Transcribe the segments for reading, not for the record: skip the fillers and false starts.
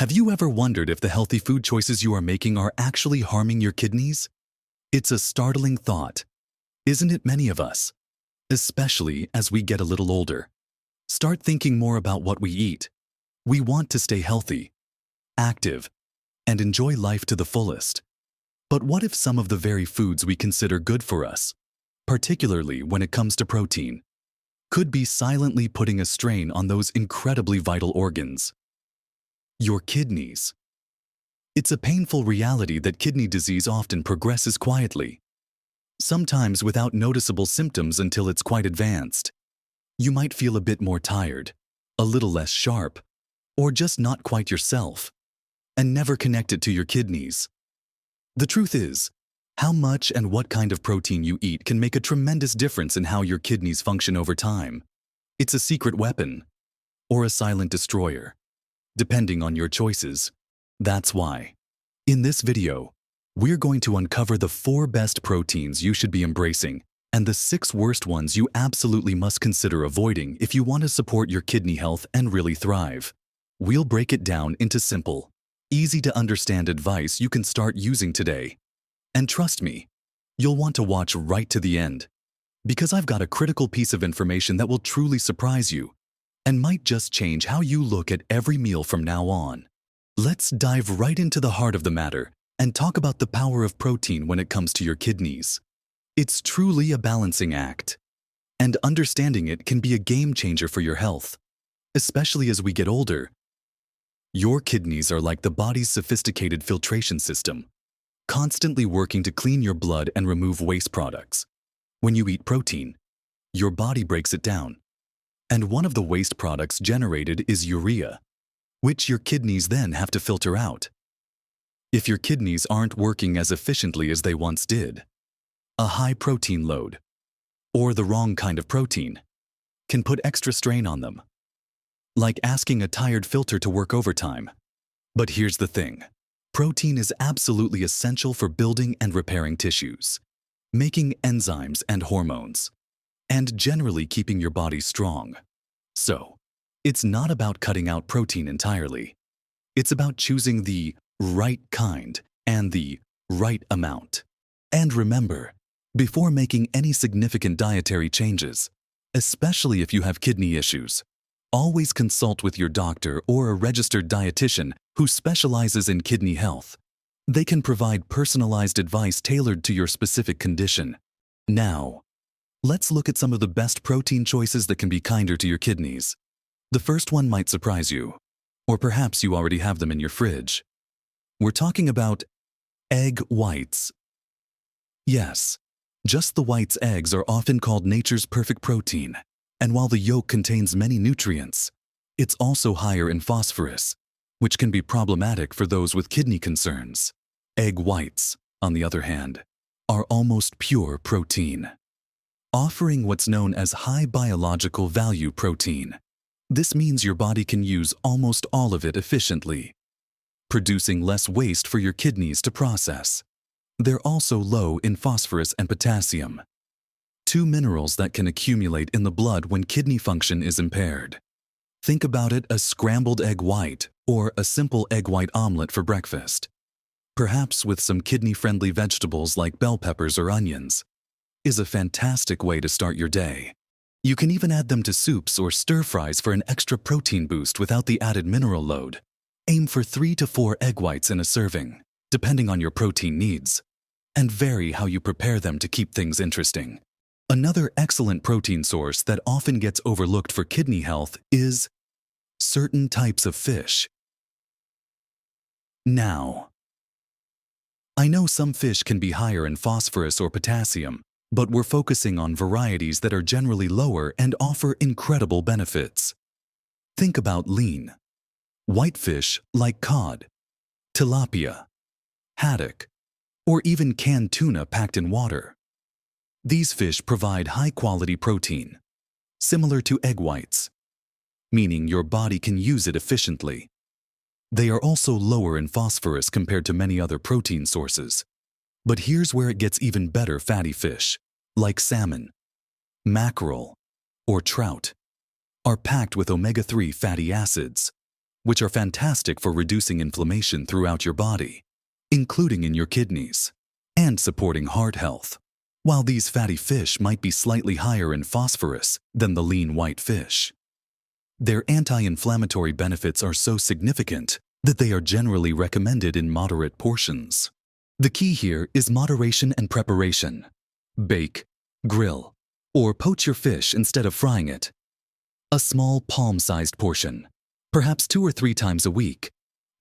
Have you ever wondered if the healthy food choices you are making are actually harming your kidneys? It's a startling thought, isn't it? Many of us, especially as we get a little older, start thinking more about what we eat. We want to stay healthy, active, and enjoy life to the fullest. But what if some of the very foods we consider good for us, particularly when it comes to protein, could be silently putting a strain on those incredibly vital organs? Your kidneys. It's a painful reality that kidney disease often progresses quietly, sometimes without noticeable symptoms until it's quite advanced. You might feel a bit more tired, a little less sharp, or just not quite yourself, and never connect it to your kidneys. The truth is, how much and what kind of protein you eat can make a tremendous difference in how your kidneys function over time. It's a secret weapon, or a silent destroyer, depending on your choices. That's why, in this video, we're going to uncover the 4 best proteins you should be embracing and the 6 worst ones you absolutely must consider avoiding if you want to support your kidney health and really thrive. We'll break it down into simple, easy-to-understand advice you can start using today. And trust me, you'll want to watch right to the end, because I've got a critical piece of information that will truly surprise you and might just change how you look at every meal from now on. Let's dive right into the heart of the matter and talk about the power of protein when it comes to your kidneys. It's truly a balancing act, and understanding it can be a game changer for your health, especially as we get older. Your kidneys are like the body's sophisticated filtration system, constantly working to clean your blood and remove waste products. When you eat protein, your body breaks it down, and one of the waste products generated is urea, which your kidneys then have to filter out. If your kidneys aren't working as efficiently as they once did, a high protein load, or the wrong kind of protein, can put extra strain on them, like asking a tired filter to work overtime. But here's the thing. Protein is absolutely essential for building and repairing tissues, making enzymes and hormones, and generally keeping your body strong. So, it's not about cutting out protein entirely. It's about choosing the right kind and the right amount. And remember, before making any significant dietary changes, especially if you have kidney issues, always consult with your doctor or a registered dietitian who specializes in kidney health. They can provide personalized advice tailored to your specific condition. Now, let's look at some of the best protein choices that can be kinder to your kidneys. The first one might surprise you, or perhaps you already have them in your fridge. We're talking about egg whites. Yes, just the whites. Eggs are often called nature's perfect protein, and while the yolk contains many nutrients, it's also higher in phosphorus, which can be problematic for those with kidney concerns. Egg whites, on the other hand, are almost pure protein, offering what's known as high biological value protein. This means your body can use almost all of it efficiently, producing less waste for your kidneys to process. They're also low in phosphorus and potassium, 2 minerals that can accumulate in the blood when kidney function is impaired. Think about it: a scrambled egg white or a simple egg white omelet for breakfast, perhaps with some kidney-friendly vegetables like bell peppers or onions, is a fantastic way to start your day. You can even add them to soups or stir-fries for an extra protein boost without the added mineral load. Aim for 3 to 4 egg whites in a serving, depending on your protein needs, and vary how you prepare them to keep things interesting. Another excellent protein source that often gets overlooked for kidney health is certain types of fish. Now, I know some fish can be higher in phosphorus or potassium, but we're focusing on varieties that are generally lower and offer incredible benefits. Think about lean, white fish like cod, tilapia, haddock, or even canned tuna packed in water. These fish provide high-quality protein, similar to egg whites, meaning your body can use it efficiently. They are also lower in phosphorus compared to many other protein sources. But here's where it gets even better. Fatty fish, like salmon, mackerel, or trout, are packed with omega-3 fatty acids, which are fantastic for reducing inflammation throughout your body, including in your kidneys, and supporting heart health. While these fatty fish might be slightly higher in phosphorus than the lean white fish, their anti-inflammatory benefits are so significant that they are generally recommended in moderate portions. The key here is moderation and preparation. Bake, grill, or poach your fish instead of frying it. A small palm-sized portion, perhaps 2 or 3 times a week,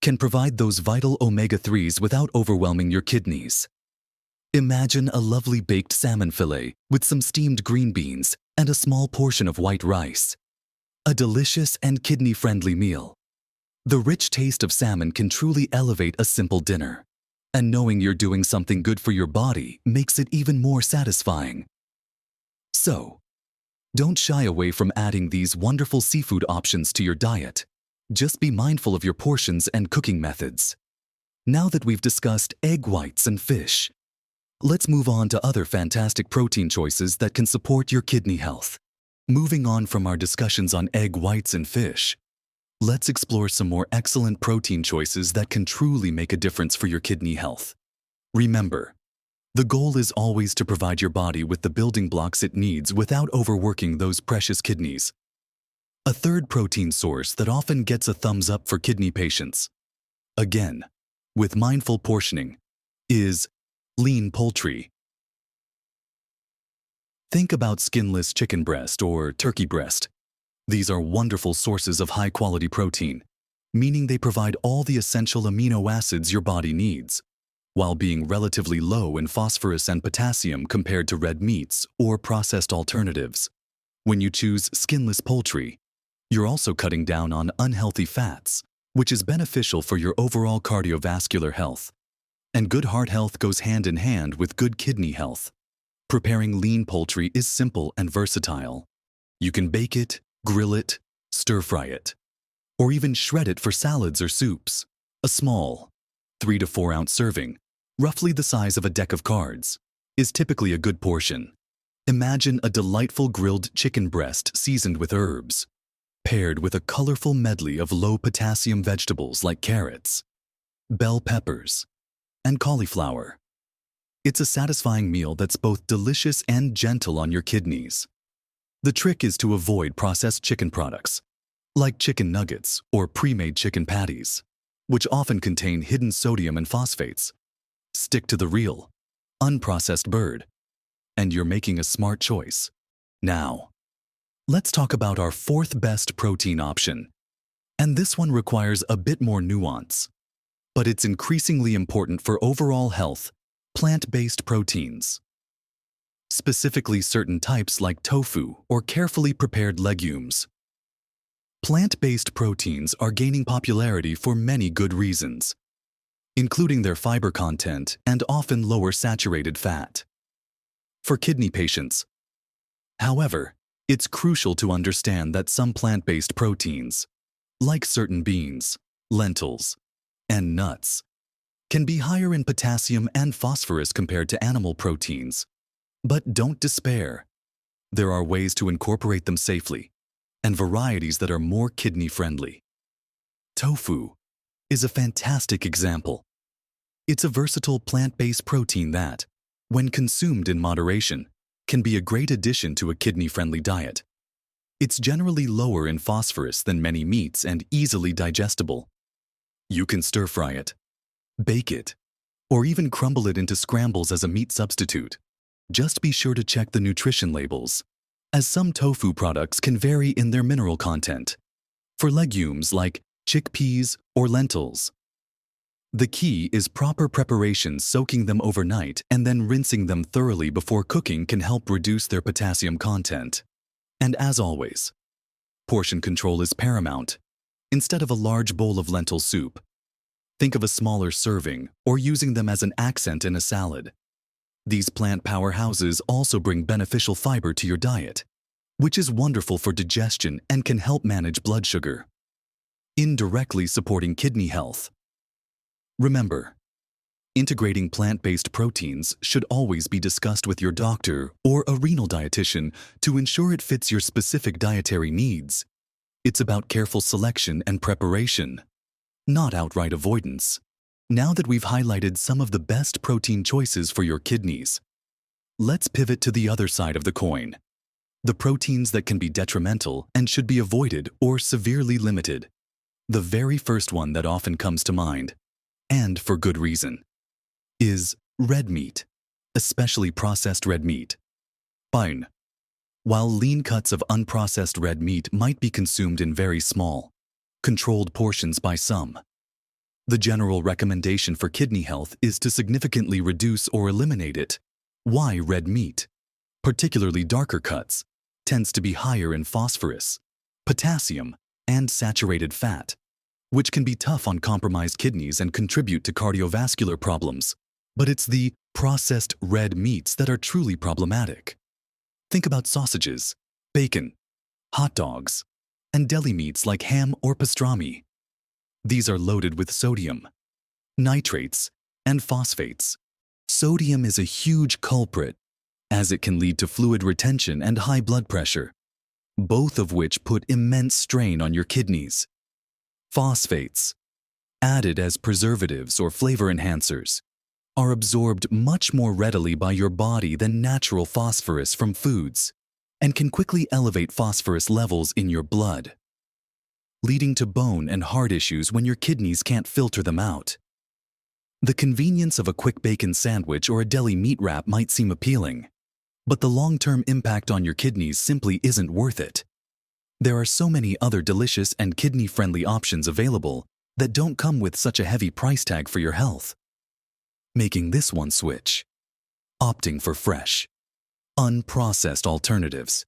can provide those vital omega-3s without overwhelming your kidneys. Imagine a lovely baked salmon fillet with some steamed green beans and a small portion of white rice. A delicious and kidney-friendly meal. The rich taste of salmon can truly elevate a simple dinner, and knowing you're doing something good for your body makes it even more satisfying. So, don't shy away from adding these wonderful seafood options to your diet. Just be mindful of your portions and cooking methods. Now that we've discussed egg whites and fish, let's move on to other fantastic protein choices that can support your kidney health. Moving on from our discussions on egg whites and fish, let's explore some more excellent protein choices that can truly make a difference for your kidney health. Remember, the goal is always to provide your body with the building blocks it needs without overworking those precious kidneys. A third protein source that often gets a thumbs up for kidney patients, again, with mindful portioning, is lean poultry. Think about skinless chicken breast or turkey breast. These are wonderful sources of high-quality protein, meaning they provide all the essential amino acids your body needs, while being relatively low in phosphorus and potassium compared to red meats or processed alternatives. When you choose skinless poultry, you're also cutting down on unhealthy fats, which is beneficial for your overall cardiovascular health. And good heart health goes hand in hand with good kidney health. Preparing lean poultry is simple and versatile. You can bake it, grill it, stir-fry it, or even shred it for salads or soups. A small, 3 to 4 ounce serving, roughly the size of a deck of cards, is typically a good portion. Imagine a delightful grilled chicken breast seasoned with herbs, paired with a colorful medley of low-potassium vegetables like carrots, bell peppers, and cauliflower. It's a satisfying meal that's both delicious and gentle on your kidneys. The trick is to avoid processed chicken products, like chicken nuggets or pre-made chicken patties, which often contain hidden sodium and phosphates. Stick to the real, unprocessed bird, and you're making a smart choice. Now, let's talk about our 4th best protein option. And this one requires a bit more nuance, but it's increasingly important for overall health: plant-based proteins. Specifically certain types like tofu or carefully prepared legumes. Plant-based proteins are gaining popularity for many good reasons, including their fiber content and often lower saturated fat. For kidney patients, however, it's crucial to understand that some plant-based proteins, like certain beans, lentils, and nuts, can be higher in potassium and phosphorus compared to animal proteins. But don't despair. There are ways to incorporate them safely, and varieties that are more kidney-friendly. Tofu is a fantastic example. It's a versatile plant-based protein that, when consumed in moderation, can be a great addition to a kidney-friendly diet. It's generally lower in phosphorus than many meats and easily digestible. You can stir-fry it, bake it, or even crumble it into scrambles as a meat substitute. Just be sure to check the nutrition labels, as some tofu products can vary in their mineral content. For legumes like chickpeas or lentils, the key is proper preparation. Soaking them overnight and then rinsing them thoroughly before cooking can help reduce their potassium content. And as always, portion control is paramount. Instead of a large bowl of lentil soup, think of a smaller serving or using them as an accent in a salad. These plant powerhouses also bring beneficial fiber to your diet, which is wonderful for digestion and can help manage blood sugar, indirectly supporting kidney health. Remember, integrating plant-based proteins should always be discussed with your doctor or a renal dietitian to ensure it fits your specific dietary needs. It's about careful selection and preparation, not outright avoidance. Now that we've highlighted some of the best protein choices for your kidneys, let's pivot to the other side of the coin. The proteins that can be detrimental and should be avoided or severely limited. The very first one that often comes to mind, and for good reason, is red meat, especially processed red meat. Fine. While lean cuts of unprocessed red meat might be consumed in very small, controlled portions by some, the general recommendation for kidney health is to significantly reduce or eliminate it. Why red meat, particularly darker cuts, tends to be higher in phosphorus, potassium, and saturated fat, which can be tough on compromised kidneys and contribute to cardiovascular problems. But it's the processed red meats that are truly problematic. Think about sausages, bacon, hot dogs, and deli meats like ham or pastrami. These are loaded with sodium, nitrates, and phosphates. Sodium is a huge culprit, as it can lead to fluid retention and high blood pressure, both of which put immense strain on your kidneys. Phosphates, added as preservatives or flavor enhancers, are absorbed much more readily by your body than natural phosphorus from foods, and can quickly elevate phosphorus levels in your blood, leading to bone and heart issues when your kidneys can't filter them out. The convenience of a quick bacon sandwich or a deli meat wrap might seem appealing, but the long-term impact on your kidneys simply isn't worth it. There are so many other delicious and kidney-friendly options available that don't come with such a heavy price tag for your health. Making this one switch, opting for fresh, unprocessed alternatives,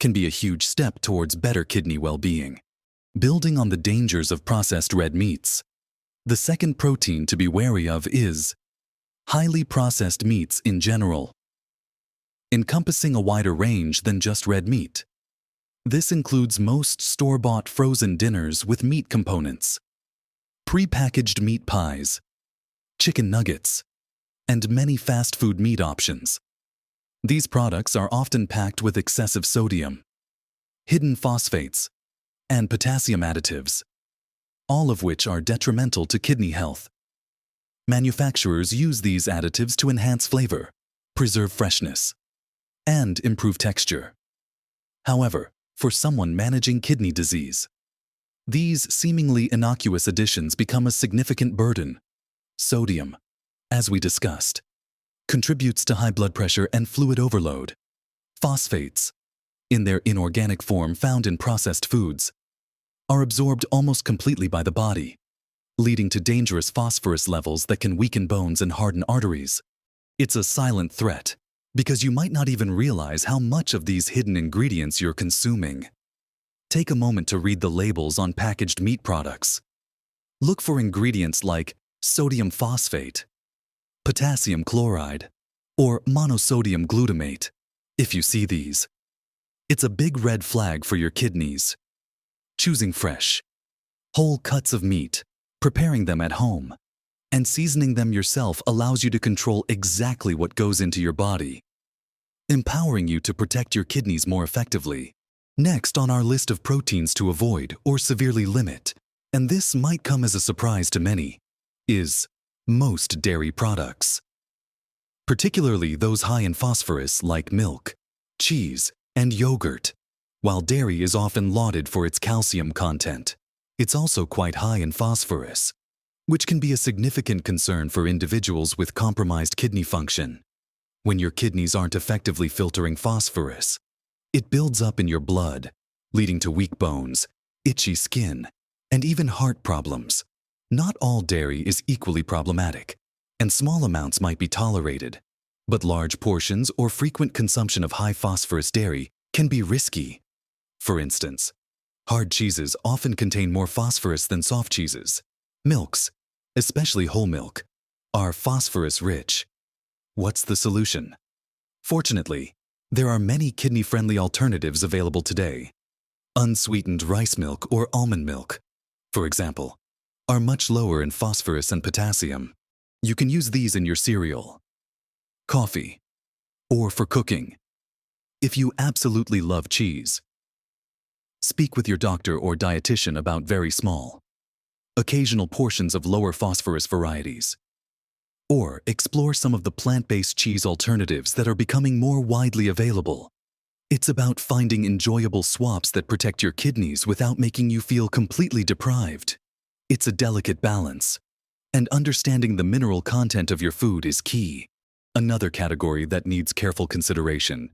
can be a huge step towards better kidney well-being. Building on the dangers of processed red meats, the second protein to be wary of is highly processed meats in general, encompassing a wider range than just red meat. This includes most store-bought frozen dinners with meat components, pre-packaged meat pies, chicken nuggets, and many fast food meat options. These products are often packed with excessive sodium, hidden phosphates, and potassium additives, all of which are detrimental to kidney health. Manufacturers use these additives to enhance flavor, preserve freshness, and improve texture. However, for someone managing kidney disease, these seemingly innocuous additions become a significant burden. Sodium, as we discussed, contributes to high blood pressure and fluid overload. Phosphates, in their inorganic form found in processed foods, are absorbed almost completely by the body, leading to dangerous phosphorus levels that can weaken bones and harden arteries. It's a silent threat, because you might not even realize how much of these hidden ingredients you're consuming. Take a moment to read the labels on packaged meat products. Look for ingredients like sodium phosphate, potassium chloride, or monosodium glutamate. If you see these, it's a big red flag for your kidneys. Choosing fresh, whole cuts of meat, preparing them at home, and seasoning them yourself allows you to control exactly what goes into your body, empowering you to protect your kidneys more effectively. Next on our list of proteins to avoid or severely limit, and this might come as a surprise to many, is most dairy products, particularly those high in phosphorus like milk, cheese, and yogurt. While dairy is often lauded for its calcium content, it's also quite high in phosphorus, which can be a significant concern for individuals with compromised kidney function. When your kidneys aren't effectively filtering phosphorus, it builds up in your blood, leading to weak bones, itchy skin, and even heart problems. Not all dairy is equally problematic, and small amounts might be tolerated, but large portions or frequent consumption of high phosphorus dairy can be risky. For instance, hard cheeses often contain more phosphorus than soft cheeses. Milks, especially whole milk, are phosphorus-rich. What's the solution? Fortunately, there are many kidney-friendly alternatives available today. Unsweetened rice milk or almond milk, for example, are much lower in phosphorus and potassium. You can use these in your cereal, coffee, or for cooking. If you absolutely love cheese, Speak with your doctor or dietitian about very small, occasional portions of lower phosphorus varieties. Or explore some of the plant-based cheese alternatives that are becoming more widely available. It's about finding enjoyable swaps that protect your kidneys without making you feel completely deprived. It's a delicate balance, and understanding the mineral content of your food is key. Another category that needs careful consideration,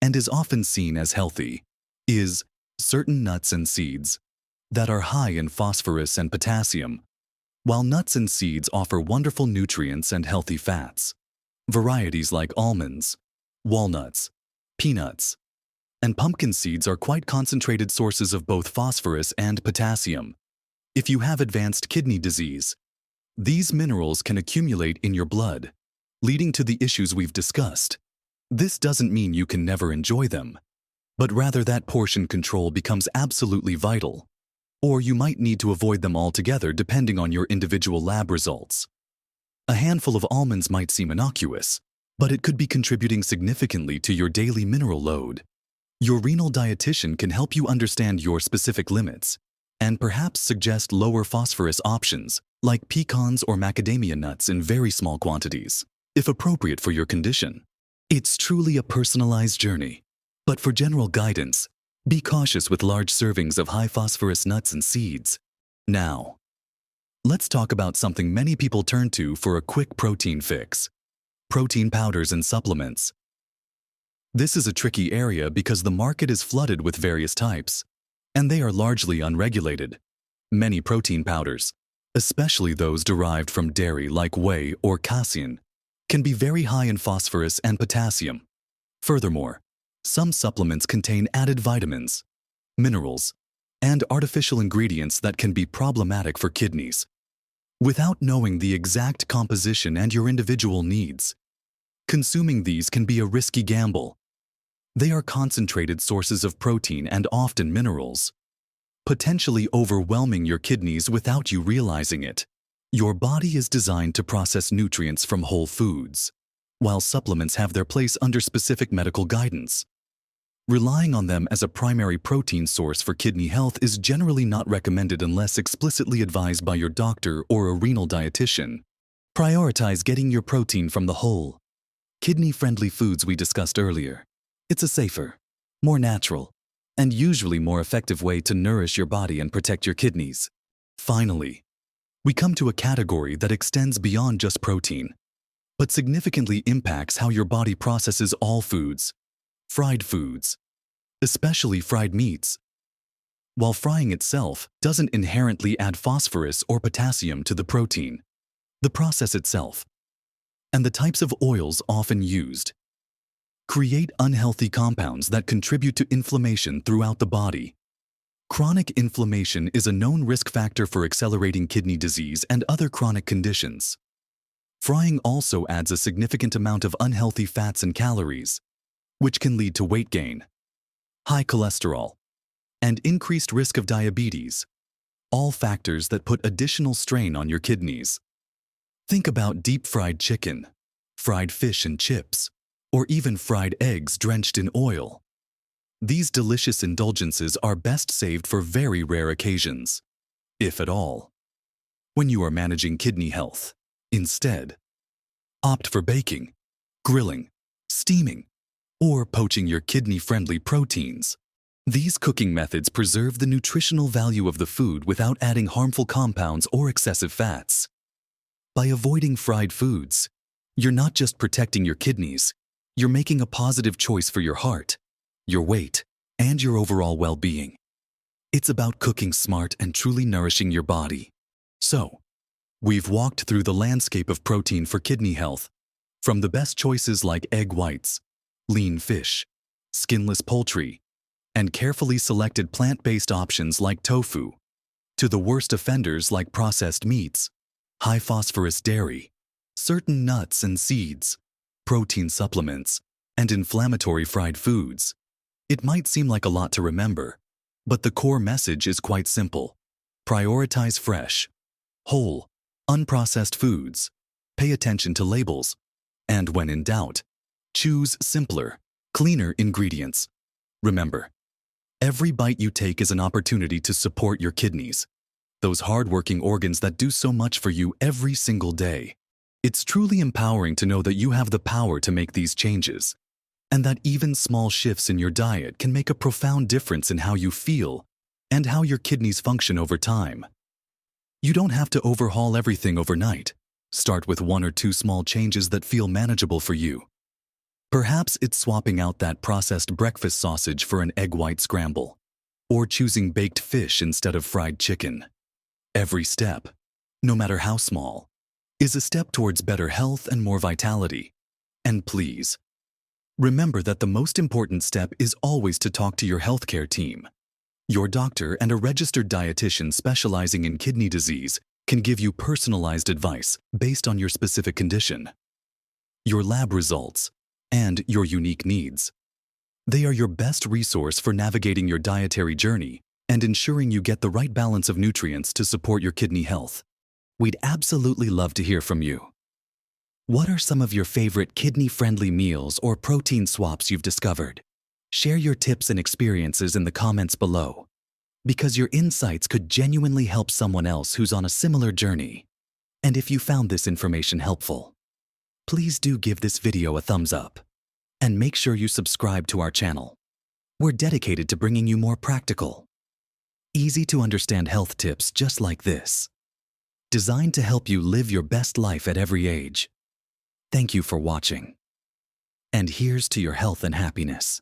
and is often seen as healthy, is certain nuts and seeds that are high in phosphorus and potassium. While nuts and seeds offer wonderful nutrients and healthy fats, varieties like almonds, walnuts, peanuts, and pumpkin seeds are quite concentrated sources of both phosphorus and potassium. If you have advanced kidney disease, these minerals can accumulate in your blood, leading to the issues we've discussed. This doesn't mean you can never enjoy them, but rather that portion control becomes absolutely vital. Or you might need to avoid them altogether depending on your individual lab results. A handful of almonds might seem innocuous, but it could be contributing significantly to your daily mineral load. Your renal dietitian can help you understand your specific limits and perhaps suggest lower phosphorus options like pecans or macadamia nuts in very small quantities, if appropriate for your condition. It's truly a personalized journey, but for general guidance, be cautious with large servings of high phosphorus nuts and seeds. Now, let's talk about something many people turn to for a quick protein fix: protein powders and supplements. This is a tricky area because the market is flooded with various types, and they are largely unregulated. Many protein powders, especially those derived from dairy like whey or casein, can be very high in phosphorus and potassium. Furthermore, some supplements contain added vitamins, minerals, and artificial ingredients that can be problematic for kidneys. Without knowing the exact composition and your individual needs, consuming these can be a risky gamble. They are concentrated sources of protein and often minerals, potentially overwhelming your kidneys without you realizing it. Your body is designed to process nutrients from whole foods, while supplements have their place under specific medical guidance. Relying on them as a primary protein source for kidney health is generally not recommended unless explicitly advised by your doctor or a renal dietitian. Prioritize getting your protein from the whole, kidney-friendly foods we discussed earlier. It's a safer, more natural, and usually more effective way to nourish your body and protect your kidneys. Finally, we come to a category that extends beyond just protein, but significantly impacts how your body processes all foods: fried foods, especially fried meats. While frying itself doesn't inherently add phosphorus or potassium to the protein, the process itself and the types of oils often used create unhealthy compounds that contribute to inflammation throughout the body. Chronic inflammation is a known risk factor for accelerating kidney disease and other chronic conditions. Frying also adds a significant amount of unhealthy fats and calories, which can lead to weight gain, high cholesterol, and increased risk of diabetes, all factors that put additional strain on your kidneys. Think about deep-fried chicken, fried fish and chips, or even fried eggs drenched in oil. These delicious indulgences are best saved for very rare occasions, if at all. When you are managing kidney health, instead, opt for baking, grilling, steaming, or poaching your kidney-friendly proteins. These cooking methods preserve the nutritional value of the food without adding harmful compounds or excessive fats. By avoiding fried foods, you're not just protecting your kidneys, you're making a positive choice for your heart, your weight, and your overall well-being. It's about cooking smart and truly nourishing your body. So, we've walked through the landscape of protein for kidney health, from the best choices like egg whites, lean fish, skinless poultry, and carefully selected plant-based options like tofu, to the worst offenders like processed meats, high-phosphorus dairy, certain nuts and seeds, protein supplements, and inflammatory fried foods. It might seem like a lot to remember, but the core message is quite simple. Prioritize fresh, whole, unprocessed foods, pay attention to labels, and when in doubt, choose simpler, cleaner ingredients. Remember, Every bite you take is an opportunity to support your kidneys, those hard-working organs that do so much for you every single day. It's truly empowering to know that you have the power to make these changes, and that even small shifts in your diet can make a profound difference in how you feel and how your kidneys function over time. You don't have to overhaul everything overnight. Start with 1 or 2 small changes that feel manageable for you. Perhaps it's swapping out that processed breakfast sausage for an egg white scramble, or choosing baked fish instead of fried chicken. Every step, no matter how small, is a step towards better health and more vitality. And please, remember that the most important step is always to talk to your healthcare team. Your doctor and a registered dietitian specializing in kidney disease can give you personalized advice based on your specific condition, your lab results, and your unique needs. They are your best resource for navigating your dietary journey and ensuring you get the right balance of nutrients to support your kidney health. We'd absolutely love to hear from you. What are some of your favorite kidney-friendly meals or protein swaps you've discovered? Share your tips and experiences in the comments below, because your insights could genuinely help someone else who's on a similar journey. And if you found this information helpful, please do give this video a thumbs up and make sure you subscribe to our channel. We're dedicated to bringing you more practical, easy to understand health tips just like this, designed to help you live your best life at every age. Thank you for watching. And here's to your health and happiness.